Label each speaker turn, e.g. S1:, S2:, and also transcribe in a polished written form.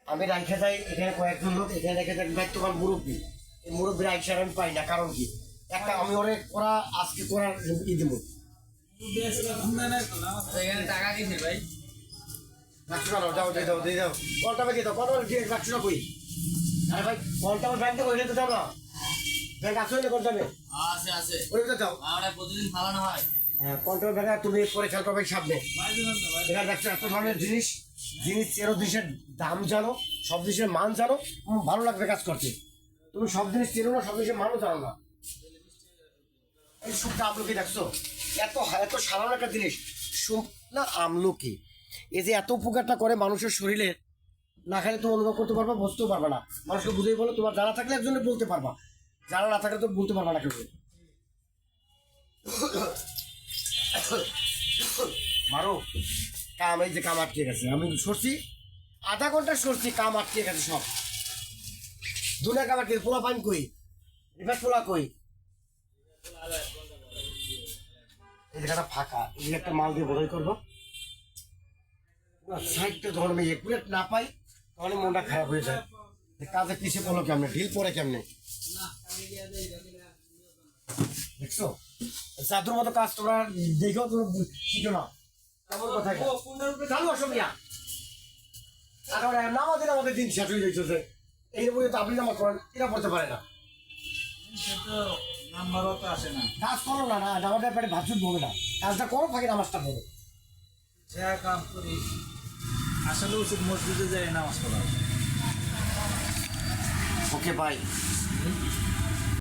S1: আমি রাইখা যাই এখানে কয়েকজন লোক, এখানে রেখে যাই ভাই তোমার মুরব্বী, এই মুরব্বীর আইসার আমি পাই না, কারণ কি একটা আমি ওরে করা আজকে করার ই দিব।
S2: এখানে টাকা দিয়েছি ভাই।
S1: রাখছো না, যাও দিয়ে দাও দিয়ে দাও, কলটা বেঁকে দাও, কলটা দিয়ে রাখছো না কই? আরে ভাই কলটা আমার ব্যাংকে ওইটা তো যাও না, ব্যাংক আসো না কলটা নেই,
S2: আছে আছে,
S1: ওই তো যাও।
S2: আমরা প্রতিদিন ফালানো হয়।
S1: হ্যাঁ কন্ট্রোল ব্যাংকে তুমি পরে খেয়াল করবে সামনে। এখানে দেখছো এত ধরনের জিনিস, চেরো জিনিসের দাম জানো, সব জিনিসের মান জানো, ভালো লাগবে কাজ করতে। তুমি সব জিনিস চেনো না, সব জিনিসের মানও জানো না। এই শুকনা আমলকি দেখছো, এত এত সাধারণ একটা জিনিস শুকনা আমলকি, এই যে এত উপকারটা করে মানুষের শরীরে, না খেলে তুমি অনুভব করতে পারবা, বুঝতেও পারবা না। মানুষকে বুঝেই বলো, তোমার জানা থাকলে একজনে বলতে পারবা, জানা না থাকলে তো বলতে পারবা না কেউ। মারো কাম, এই যে কাম আটকে গেছে, আমি সরছি আধা ঘন্টা সরছি, কাম আটকে গেছে সব, দুনিয়া কাম আটকে। পোলা পাইন কই, রিফাত পোলা কই? এই জায়গাটা ফাঁকা, এই একটা মাল দিয়ে বোধই করবো, সাইডটা যখন আমি একুরেট না পাই তখন মনটা খারাপ হয়ে যায়। কাজে পিছিয়ে পড়লো কেমনে, ঢিল পরে কেমনে, দেখছো? জাদুর মতো কাজ তোমরা দেখো, তোমরা শিখো না কেমন কথা। চালু আসো মিয়া, নামাজের আমাদের দিন শেষ হয়ে যাচ্ছে, এই বলে তো আপনি নামাজ করেন, এরা পড়তে পারে না।
S2: নাম্বারও তো আসে না।
S1: কাজ করো না, না নামাজের পেটে ভাবছুট বলবে না, কাজটা করো, ফাঁকে নামাজটা পড়ো।
S2: যা কাম করি আসলে উচিত মসজিদে যাই নামাজ পড়া।
S1: Okay bye.